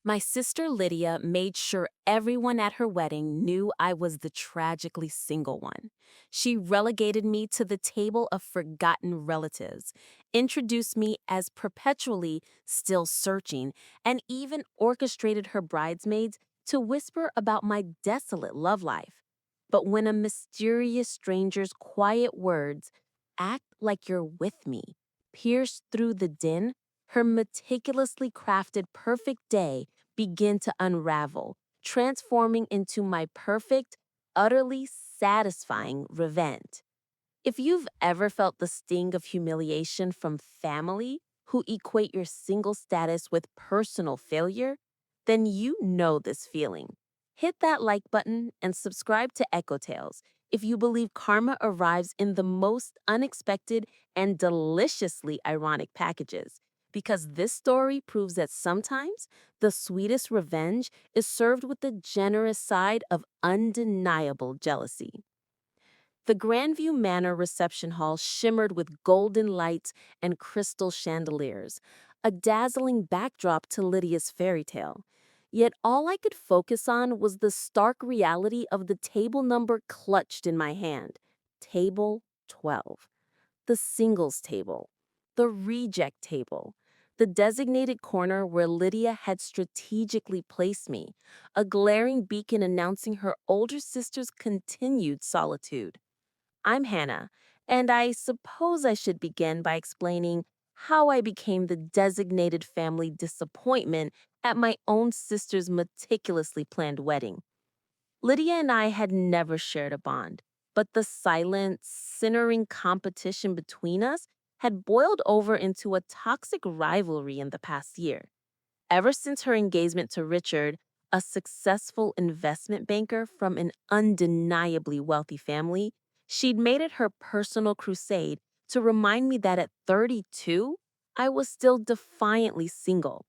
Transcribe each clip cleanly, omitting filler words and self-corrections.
My sister Lydia made sure everyone at her wedding knew I was the tragically single one. She relegated me to the table of forgotten relatives, introduced me as perpetually still searching, and even orchestrated her bridesmaids to whisper about my desolate love life. But when a mysterious stranger's quiet words, "Act like you're with me," pierced through the din, her meticulously crafted perfect day begin to unravel, transforming into my perfect, utterly satisfying revenge. If you've ever felt the sting of humiliation from family who equate your single status with personal failure, then you know this feeling. Hit that like button and subscribe to Echo Tales if you believe karma arrives in the most unexpected and deliciously ironic packages. Because this story proves that sometimes the sweetest revenge is served with the generous side of undeniable jealousy. The Grandview Manor reception hall shimmered with golden lights and crystal chandeliers, a dazzling backdrop to Lydia's fairy tale. Yet all I could focus on was the stark reality of the table number clutched in my hand. Table 12. The singles table. The reject table. The designated corner where Lydia had strategically placed me, a glaring beacon announcing her older sister's continued solitude. I'm Hannah, and I suppose I should begin by explaining how I became the designated family disappointment at my own sister's meticulously planned wedding. Lydia and I had never shared a bond, but the silent, simmering competition between us had boiled over into a toxic rivalry in the past year. Ever since her engagement to Richard, a successful investment banker from an undeniably wealthy family, she'd made it her personal crusade to remind me that at 32, I was still defiantly single.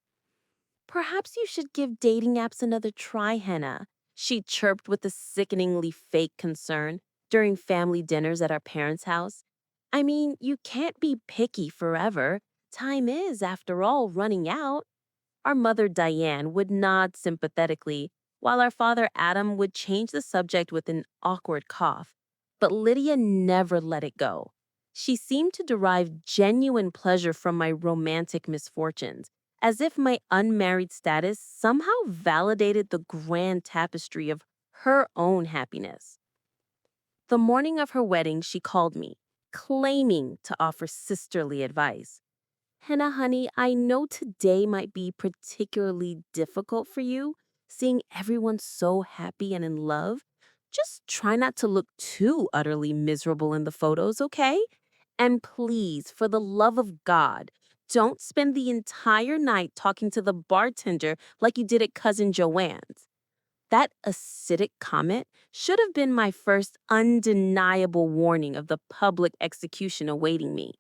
"Perhaps you should give dating apps another try, Hannah," she chirped with a sickeningly fake concern during family dinners at our parents' house. "I mean, you can't be picky forever. Time is, after all, running out." Our mother, Diane, would nod sympathetically, while our father, Adam, would change the subject with an awkward cough. But Lydia never let it go. She seemed to derive genuine pleasure from my romantic misfortunes, as if my unmarried status somehow validated the grand tapestry of her own happiness. The morning of her wedding, she called me, claiming to offer sisterly advice. "Henna, honey, I know today might be particularly difficult for you, seeing everyone so happy and in love. Just try not to look too utterly miserable in the photos, okay? And please, for the love of God, don't spend the entire night talking to the bartender like you did at Cousin Joanne's." That acidic comment should have been my first undeniable warning of the public execution awaiting me.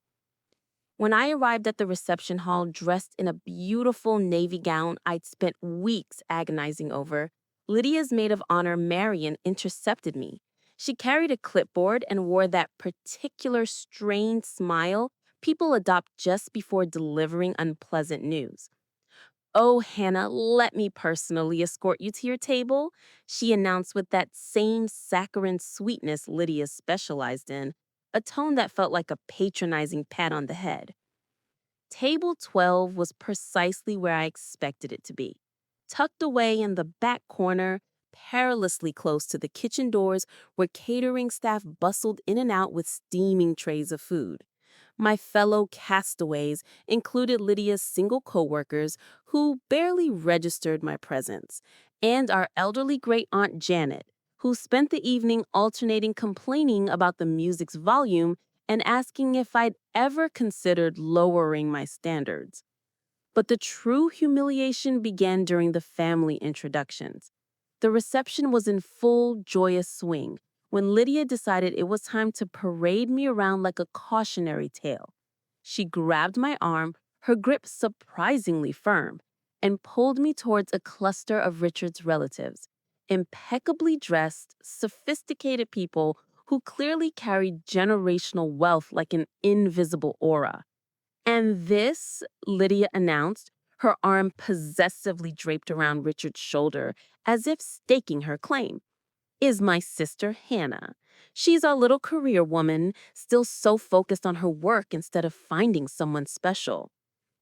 When I arrived at the reception hall dressed in a beautiful navy gown I'd spent weeks agonizing over, Lydia's maid of honor, Marion, intercepted me. She carried a clipboard and wore that particular strained smile people adopt just before delivering unpleasant news. "Oh, Hannah, let me personally escort you to your table," she announced with that same saccharine sweetness Lydia specialized in, a tone that felt like a patronizing pat on the head. Table 12 was precisely where I expected it to be. Tucked away in the back corner, perilously close to the kitchen doors where catering staff bustled in and out with steaming trays of food. My fellow castaways included Lydia's single coworkers who barely registered my presence, and our elderly great aunt Janet, who spent the evening alternating complaining about the music's volume and asking if I'd ever considered lowering my standards. But the true humiliation began during the family introductions. The reception was in full joyous swing when Lydia decided it was time to parade me around like a cautionary tale. She grabbed my arm, her grip surprisingly firm, and pulled me towards a cluster of Richard's relatives, impeccably dressed, sophisticated people who clearly carried generational wealth like an invisible aura. "And this," Lydia announced, her arm possessively draped around Richard's shoulder as if staking her claim, is my sister Hannah. She's our little career woman, still so focused on her work instead of finding someone special.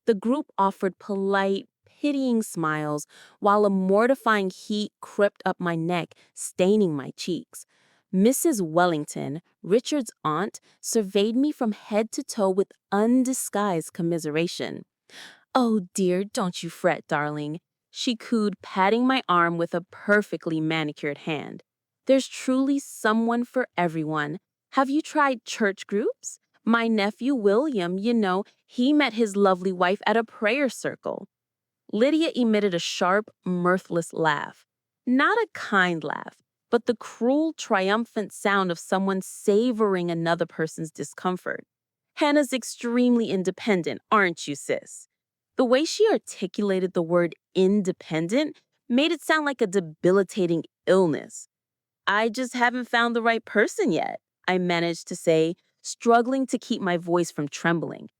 The group offered polite, pitying smiles while a mortifying heat crept up my neck, staining my cheeks. Mrs. Wellington, Richard's aunt, surveyed me from head to toe with undisguised commiseration. "Oh dear, don't you fret, darling," she cooed, patting my arm with a perfectly manicured hand. "There's truly someone for everyone. Have you tried church groups? My nephew William, he met his lovely wife at a prayer circle." Lydia emitted a sharp, mirthless laugh. Not a kind laugh, but the cruel, triumphant sound of someone savoring another person's discomfort. "Hannah's extremely independent, aren't you, sis?" The way she articulated the word independent made it sound like a debilitating illness. "I just haven't found the right person yet," I managed to say, struggling to keep my voice from trembling.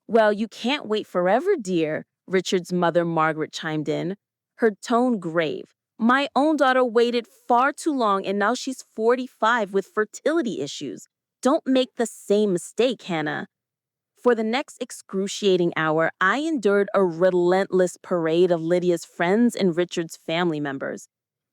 "Well, you can't wait forever, dear," Richard's mother, Margaret, chimed in, her tone grave. "My own daughter waited far too long and now she's 45 with fertility issues. Don't make the same mistake, Hannah." For the next excruciating hour, I endured a relentless parade of Lydia's friends and Richard's family members,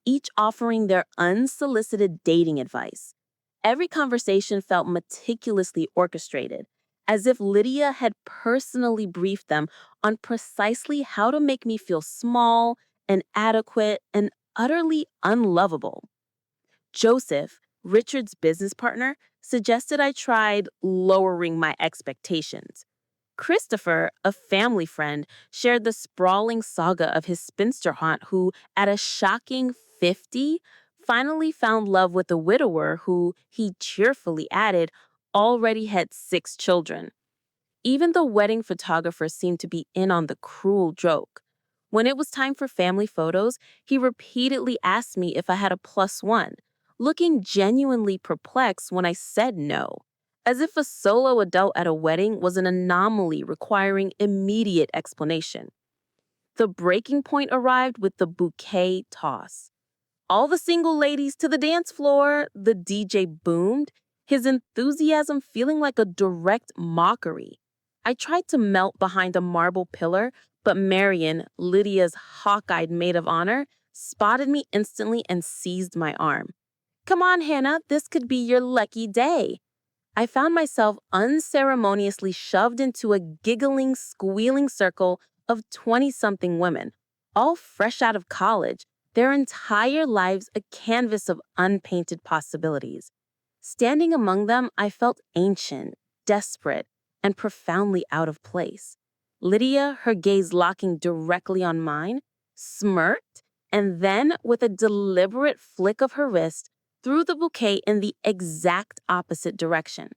each offering their unsolicited dating advice. Every conversation felt meticulously orchestrated, as if Lydia had personally briefed them on precisely how to make me feel small, inadequate, and utterly unlovable. Joseph, Richard's business partner, suggested I tried lowering my expectations. Christopher, a family friend, shared the sprawling saga of his spinster aunt who, at a shocking 50, finally found love with a widower who, he cheerfully added, already had 6 children. Even the wedding photographer seemed to be in on the cruel joke. When it was time for family photos, he repeatedly asked me if I had a plus one, looking genuinely perplexed when I said no, as if a solo adult at a wedding was an anomaly requiring immediate explanation. The breaking point arrived with the bouquet toss. "All the single ladies to the dance floor," the DJ boomed, his enthusiasm feeling like a direct mockery. I tried to melt behind a marble pillar, but Marion, Lydia's hawk-eyed maid of honor, spotted me instantly and seized my arm. "Come on, Hannah, this could be your lucky day." I found myself unceremoniously shoved into a giggling, squealing circle of 20-something women, all fresh out of college, their entire lives a canvas of unpainted possibilities. Standing among them, I felt ancient, desperate, and profoundly out of place. Lydia, her gaze locking directly on mine, smirked, and then, with a deliberate flick of her wrist, threw the bouquet in the exact opposite direction.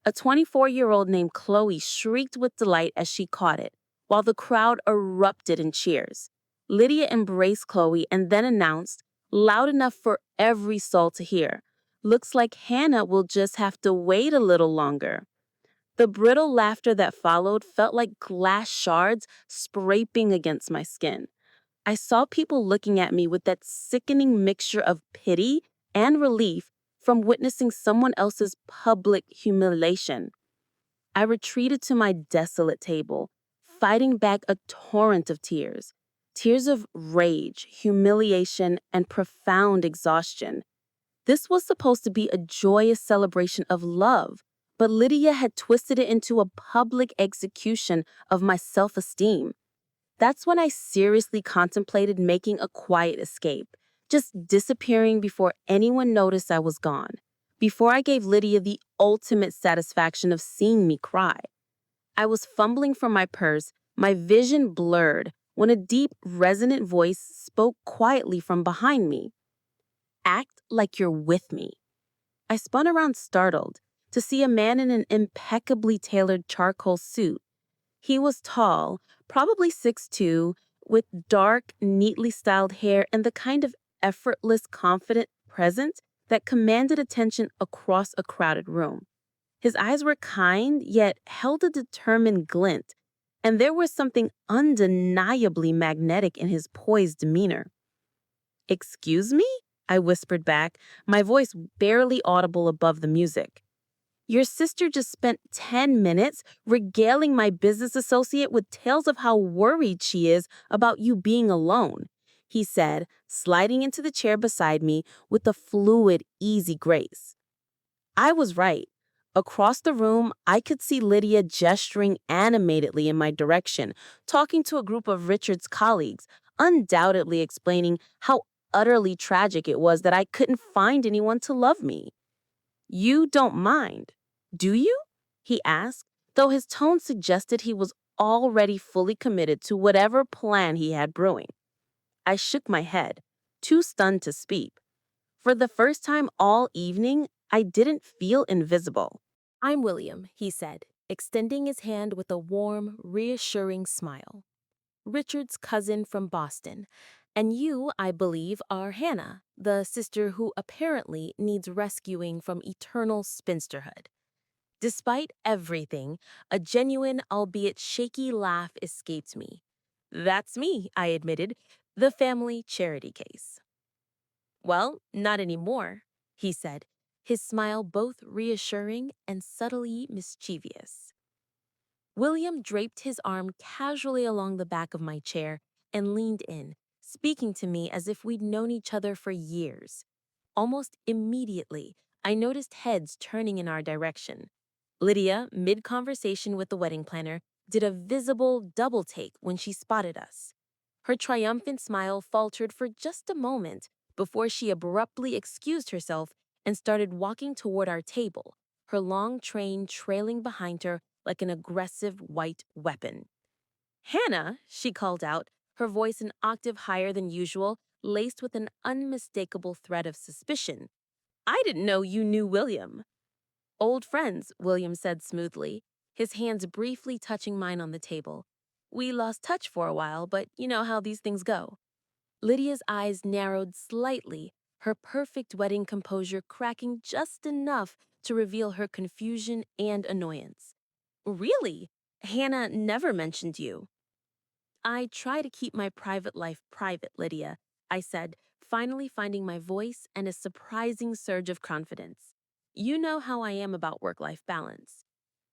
A 24-year-old named Chloe shrieked with delight as she caught it, while the crowd erupted in cheers. Lydia embraced Chloe and then announced, loud enough for every soul to hear, "Looks like Hannah will just have to wait a little longer." The brittle laughter that followed felt like glass shards scraping against my skin. I saw people looking at me with that sickening mixture of pity and relief from witnessing someone else's public humiliation. I retreated to my desolate table, fighting back a torrent of tears. Tears of rage, humiliation, and profound exhaustion. This was supposed to be a joyous celebration of love, but Lydia had twisted it into a public execution of my self-esteem. That's when I seriously contemplated making a quiet escape, just disappearing before anyone noticed I was gone, before I gave Lydia the ultimate satisfaction of seeing me cry. I was fumbling for my purse, my vision blurred, when a deep, resonant voice spoke quietly from behind me. "Act like you're with me." I spun around startled to see a man in an impeccably tailored charcoal suit. He was tall, probably 6'2", with dark, neatly styled hair and the kind of effortless, confident presence that commanded attention across a crowded room. His eyes were kind, yet held a determined glint, and there was something undeniably magnetic in his poised demeanor. "Excuse me?" I whispered back, my voice barely audible above the music. "Your sister just spent 10 minutes regaling my business associate with tales of how worried she is about you being alone," he said, sliding into the chair beside me with a fluid, easy grace. I was right. Across the room, I could see Lydia gesturing animatedly in my direction, talking to a group of Richard's colleagues, undoubtedly explaining how utterly tragic it was that I couldn't find anyone to love me. "You don't mind, do you?" he asked, though his tone suggested he was already fully committed to whatever plan he had brewing. I shook my head, too stunned to speak. For the first time all evening, I didn't feel invisible. "I'm William," he said, extending his hand with a warm, reassuring smile. "Richard's cousin from Boston. And you, I believe, are Hannah, the sister who apparently needs rescuing from eternal spinsterhood." Despite everything, a genuine, albeit shaky laugh escaped me. "That's me," I admitted, "the family charity case." "Well, not anymore," he said, his smile both reassuring and subtly mischievous. William draped his arm casually along the back of my chair and leaned in, speaking to me as if we'd known each other for years. Almost immediately, I noticed heads turning in our direction. Lydia, mid-conversation with the wedding planner, did a visible double take when she spotted us. Her triumphant smile faltered for just a moment before she abruptly excused herself and started walking toward our table, her long train trailing behind her like an aggressive white weapon. "Hannah," she called out, her voice an octave higher than usual, laced with an unmistakable thread of suspicion. "I didn't know you knew William." "Old friends," William said smoothly, his hands briefly touching mine on the table. "We lost touch for a while, but you know how these things go." Lydia's eyes narrowed slightly, her perfect wedding composure cracking just enough to reveal her confusion and annoyance. "Really? Hannah never mentioned you." "I try to keep my private life private, Lydia," I said, finally finding my voice and a surprising surge of confidence. "You know how I am about work-life balance."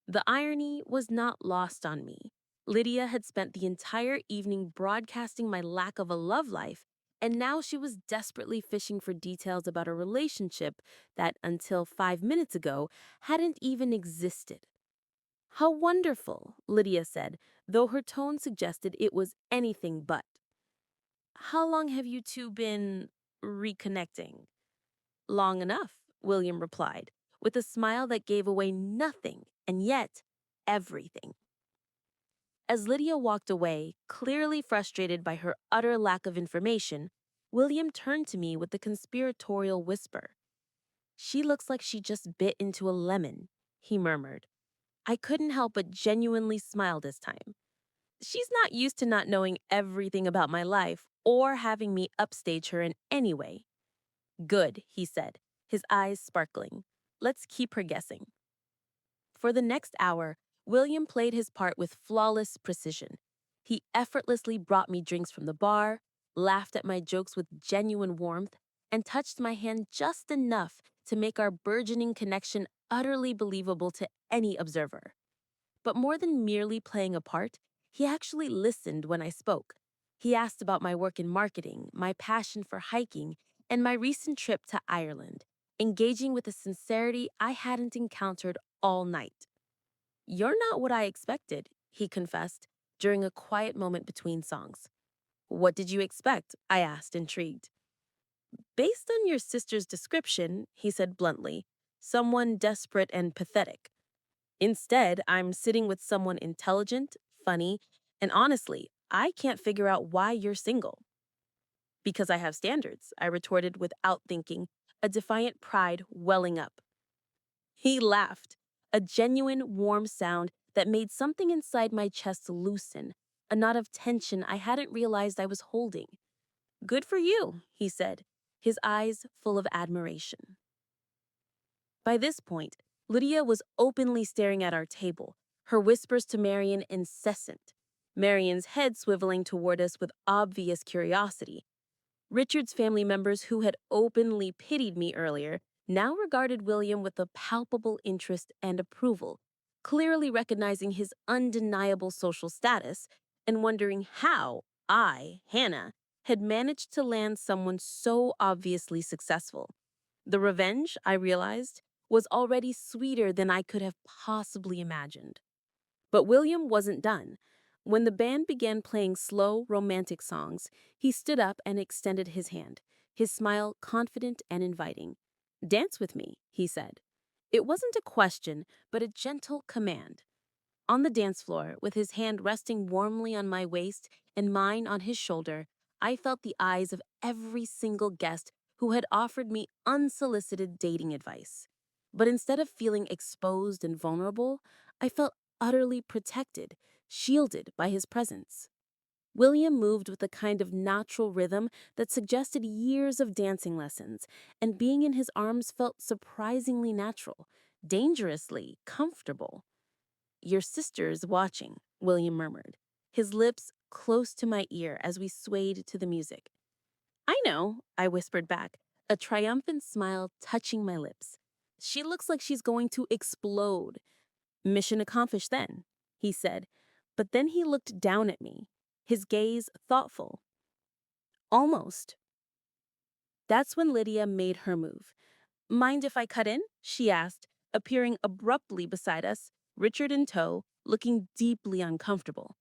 The irony was not lost on me. Lydia had spent the entire evening broadcasting my lack of a love life, and now she was desperately fishing for details about a relationship that, until 5 minutes ago, hadn't even existed. "How wonderful," Lydia said, though her tone suggested it was anything but. "How long have you two been reconnecting?" "Long enough," William replied, with a smile that gave away nothing and yet everything. As Lydia walked away, clearly frustrated by her utter lack of information, William turned to me with a conspiratorial whisper. "She looks like she just bit into a lemon," he murmured. I couldn't help but genuinely smile this time. She's not used to not knowing everything about my life or having me upstage her in any way. "Good," he said, his eyes sparkling. "Let's keep her guessing." For the next hour, William played his part with flawless precision. He effortlessly brought me drinks from the bar, laughed at my jokes with genuine warmth, and touched my hand just enough to make our burgeoning connection utterly believable to any observer. But more than merely playing a part, he actually listened when I spoke. He asked about my work in marketing, my passion for hiking, and my recent trip to Ireland, engaging with a sincerity I hadn't encountered all night. "You're not what I expected," he confessed, during a quiet moment between songs. "What did you expect?" I asked, intrigued. "Based on your sister's description," he said bluntly, "someone desperate and pathetic. Instead, I'm sitting with someone intelligent, funny, and honestly, I can't figure out why you're single." "Because I have standards," I retorted without thinking, a defiant pride welling up. He laughed, a genuine warm sound that made something inside my chest loosen, a knot of tension I hadn't realized I was holding. "Good for you," he said, his eyes full of admiration. By this point, Lydia was openly staring at our table, her whispers to Marion incessant. Marion's head swiveling toward us with obvious curiosity. Richard's family members, who had openly pitied me earlier, now regarded William with a palpable interest and approval, clearly recognizing his undeniable social status and wondering how I, Hannah, had managed to land someone so obviously successful. The revenge, I realized, was already sweeter than I could have possibly imagined. But William wasn't done. When the band began playing slow, romantic songs, he stood up and extended his hand, his smile confident and inviting. "Dance with me," he said. It wasn't a question, but a gentle command. On the dance floor, with his hand resting warmly on my waist and mine on his shoulder, I felt the eyes of every single guest who had offered me unsolicited dating advice. But instead of feeling exposed and vulnerable, I felt utterly protected, shielded by his presence. William moved with a kind of natural rhythm that suggested years of dancing lessons, and being in his arms felt surprisingly natural, dangerously comfortable. "Your sister's watching," William murmured, his lips close to my ear as we swayed to the music. "I know," I whispered back, a triumphant smile touching my lips. "She looks like she's going to explode." "Mission accomplished then," he said, but then he looked down at me, his gaze thoughtful. "Almost." That's when Lydia made her move. "Mind if I cut in?" she asked, appearing abruptly beside us, Richard in tow, looking deeply uncomfortable.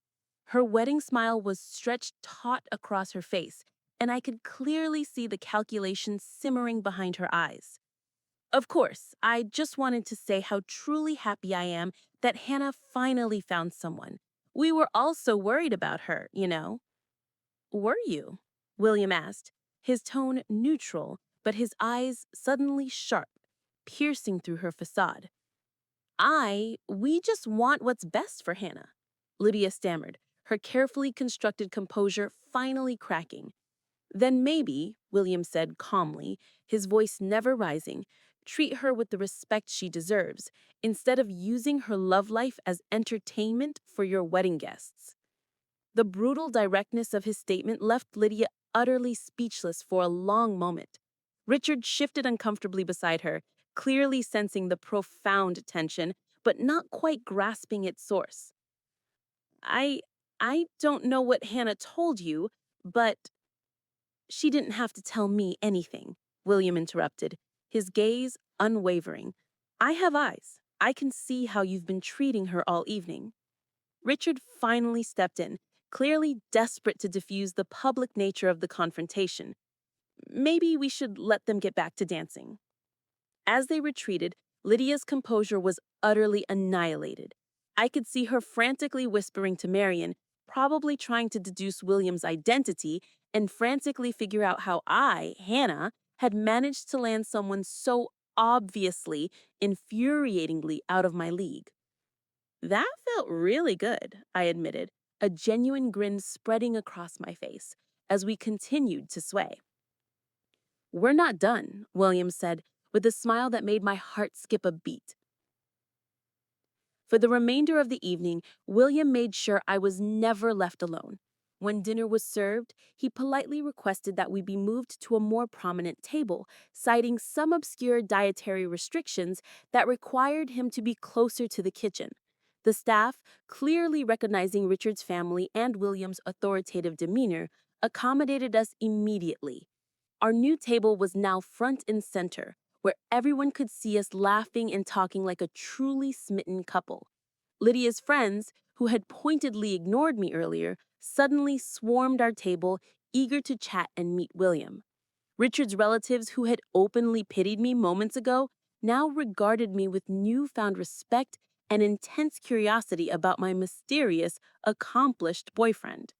Her wedding smile was stretched taut across her face, and I could clearly see the calculation simmering behind her eyes. "Of course, I just wanted to say how truly happy I am that Hannah finally found someone. We were all so worried about her, you know." "Were you?" William asked, his tone neutral, but his eyes suddenly sharp, piercing through her facade. We just want what's best for Hannah," Lydia stammered, her carefully constructed composure finally cracking. "Then maybe," William said calmly, his voice never rising, "treat her with the respect she deserves, instead of using her love life as entertainment for your wedding guests." The brutal directness of his statement left Lydia utterly speechless for a long moment. Richard shifted uncomfortably beside her, clearly sensing the profound tension, but not quite grasping its source. I I don't know what Hannah told you, but—" "She didn't have to tell me anything," William interrupted, his gaze unwavering. "I have eyes. I can see how you've been treating her all evening." Richard finally stepped in, clearly desperate to diffuse the public nature of the confrontation. "Maybe we should let them get back to dancing." As they retreated, Lydia's composure was utterly annihilated. I could see her frantically whispering to Marion, probably trying to deduce William's identity and frantically figure out how I, Hannah, had managed to land someone so obviously, infuriatingly out of my league. "That felt really good," I admitted, a genuine grin spreading across my face as we continued to sway. "We're not done," William said, with a smile that made my heart skip a beat. For the remainder of the evening, William made sure I was never left alone. When dinner was served, he politely requested that we be moved to a more prominent table, citing some obscure dietary restrictions that required him to be closer to the kitchen. The staff, clearly recognizing Richard's family and William's authoritative demeanor, accommodated us immediately. Our new table was now front and center, where everyone could see us laughing and talking like a truly smitten couple. Lydia's friends, who had pointedly ignored me earlier, suddenly swarmed our table, eager to chat and meet William. Richard's relatives, who had openly pitied me moments ago, now regarded me with newfound respect and intense curiosity about my mysterious, accomplished boyfriend.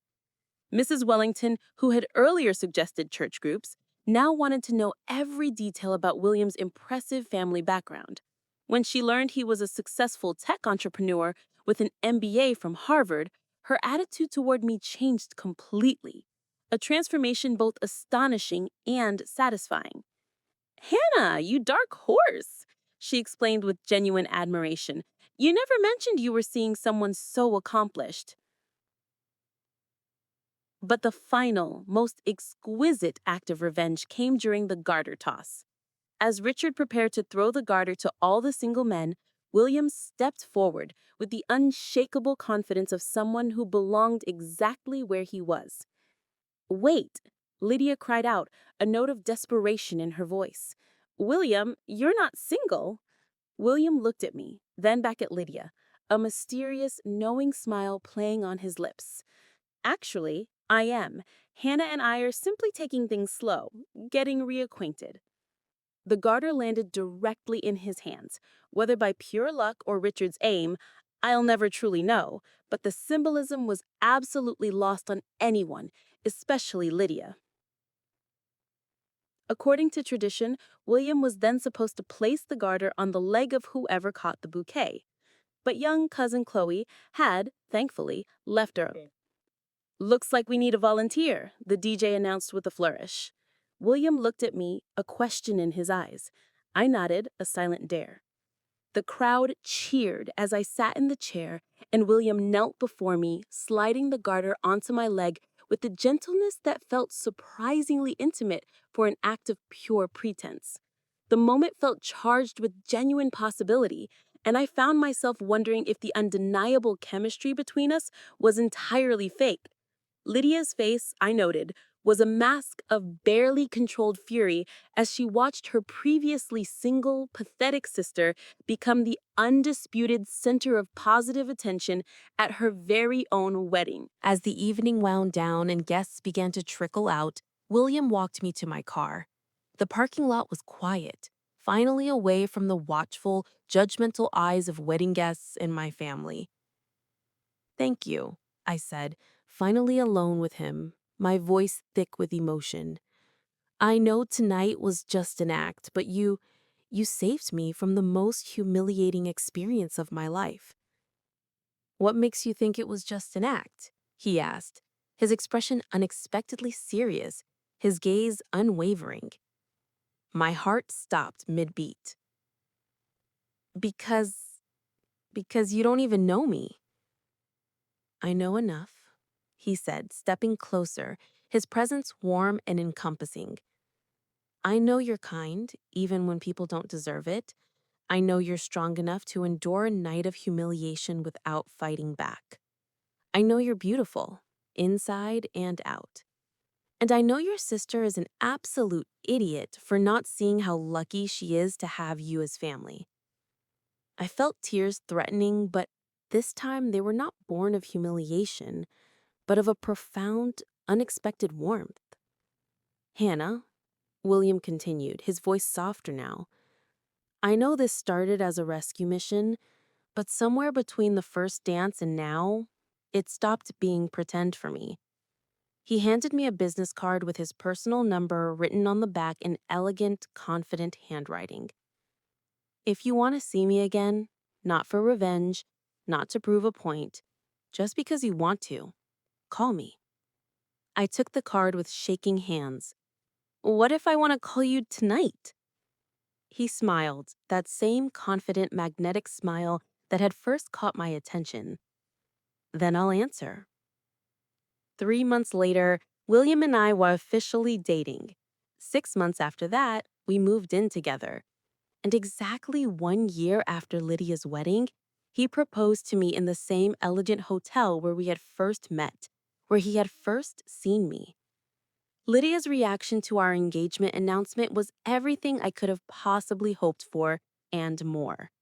Mrs. Wellington, who had earlier suggested church groups, now wanted to know every detail about William's impressive family background. When she learned he was a successful tech entrepreneur with an MBA from Harvard, her attitude toward me changed completely. A transformation both astonishing and satisfying. "Hannah, you dark horse," she explained with genuine admiration. "You never mentioned you were seeing someone so accomplished." But the final, most exquisite act of revenge came during the garter toss. As Richard prepared to throw the garter to all the single men, William stepped forward with the unshakable confidence of someone who belonged exactly where he was. "Wait!" Lydia cried out, a note of desperation in her voice. "William, you're not single." William looked at me, then back at Lydia, a mysterious, knowing smile playing on his lips. "Actually, I am. Hannah and I are simply taking things slow, getting reacquainted." The garter landed directly in his hands. Whether by pure luck or Richard's aim, I'll never truly know, but the symbolism was absolutely lost on anyone, especially Lydia. According to tradition, William was then supposed to place the garter on the leg of whoever caught the bouquet. But young cousin Chloe had, thankfully, left early. "Looks like we need a volunteer," the DJ announced with a flourish. William looked at me, a question in his eyes. I nodded, a silent dare. The crowd cheered as I sat in the chair, and William knelt before me, sliding the garter onto my leg with a gentleness that felt surprisingly intimate for an act of pure pretense. The moment felt charged with genuine possibility, and I found myself wondering if the undeniable chemistry between us was entirely fake. Lydia's face, I noted, was a mask of barely controlled fury as she watched her previously single, pathetic sister become the undisputed center of positive attention at her very own wedding. As the evening wound down and guests began to trickle out, William walked me to my car. The parking lot was quiet, finally away from the watchful, judgmental eyes of wedding guests and my family. "Thank you," I said, finally alone with him, my voice thick with emotion. "I know tonight was just an act, but you saved me from the most humiliating experience of my life." "What makes you think it was just an act?" he asked, his expression unexpectedly serious, his gaze unwavering. My heart stopped mid-beat. Because, because you don't even know me." "I know enough," he said, stepping closer, his presence warm and encompassing. "I know you're kind, even when people don't deserve it. I know you're strong enough to endure a night of humiliation without fighting back. I know you're beautiful, inside and out. And I know your sister is an absolute idiot for not seeing how lucky she is to have you as family." I felt tears threatening, but this time they were not born of humiliation, but of a profound, unexpected warmth. "Hannah," William continued, his voice softer now, "I know this started as a rescue mission, but somewhere between the first dance and now, it stopped being pretend for me." He handed me a business card with his personal number written on the back in elegant, confident handwriting. "If you want to see me again, not for revenge, not to prove a point, just because you want to, call me." I took the card with shaking hands. "What if I want to call you tonight?" He smiled, that same confident, magnetic smile that had first caught my attention. "Then I'll answer." 3 months later, William and I were officially dating. 6 months after that, we moved in together. And exactly 1 year after Lydia's wedding, he proposed to me in the same elegant hotel where we had first met, where he had first seen me. Lydia's reaction to our engagement announcement was everything I could have possibly hoped for and more.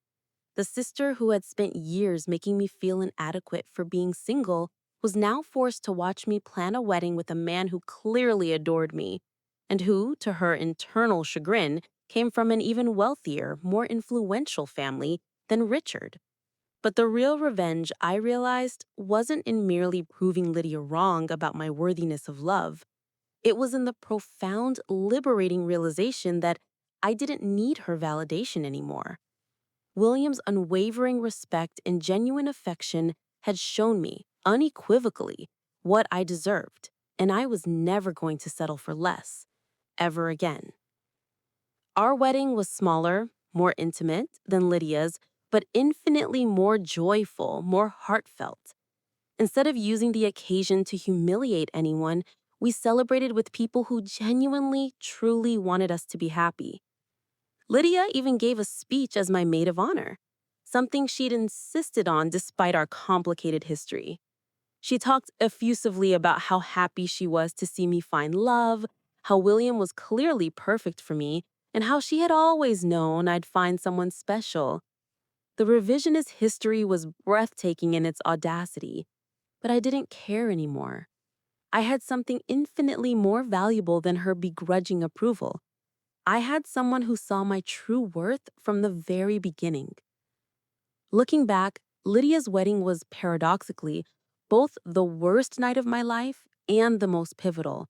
The sister who had spent years making me feel inadequate for being single was now forced to watch me plan a wedding with a man who clearly adored me, and who, to her internal chagrin, came from an even wealthier, more influential family than Richard. But the real revenge, I realized, wasn't in merely proving Lydia wrong about my worthiness of love. It was in the profound, liberating realization that I didn't need her validation anymore. William's unwavering respect and genuine affection had shown me, unequivocally, what I deserved, and I was never going to settle for less, ever again. Our wedding was smaller, more intimate than Lydia's, but infinitely more joyful, more heartfelt. Instead of using the occasion to humiliate anyone, we celebrated with people who genuinely, truly wanted us to be happy. Lydia even gave a speech as my maid of honor, something she'd insisted on despite our complicated history. She talked effusively about how happy she was to see me find love, how William was clearly perfect for me, and how she had always known I'd find someone special. The revisionist history was breathtaking in its audacity, but I didn't care anymore. I had something infinitely more valuable than her begrudging approval. I had someone who saw my true worth from the very beginning. Looking back, Lydia's wedding was paradoxically both the worst night of my life and the most pivotal.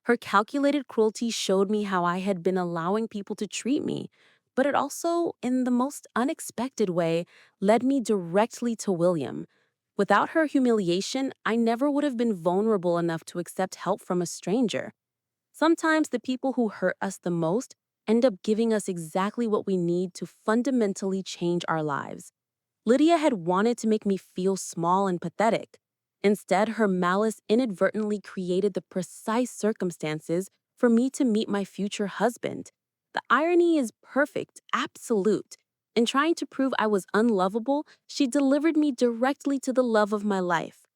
Her calculated cruelty showed me how I had been allowing people to treat me, but it also, in the most unexpected way, led me directly to William. Without her humiliation, I never would have been vulnerable enough to accept help from a stranger. Sometimes the people who hurt us the most end up giving us exactly what we need to fundamentally change our lives. Lydia had wanted to make me feel small and pathetic. Instead, her malice inadvertently created the precise circumstances for me to meet my future husband. The irony is perfect, absolute. In trying to prove I was unlovable, she delivered me directly to the love of my life.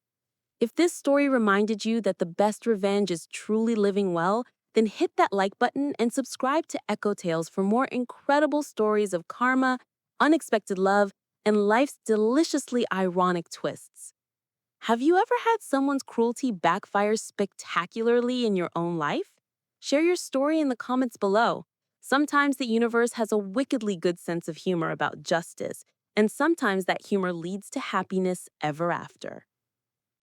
If this story reminded you that the best revenge is truly living well, then hit that like button and subscribe to Echo Tales for more incredible stories of karma, unexpected love, and life's deliciously ironic twists. Have you ever had someone's cruelty backfire spectacularly in your own life? Share your story in the comments below. Sometimes the universe has a wickedly good sense of humor about justice, and sometimes that humor leads to happiness ever after.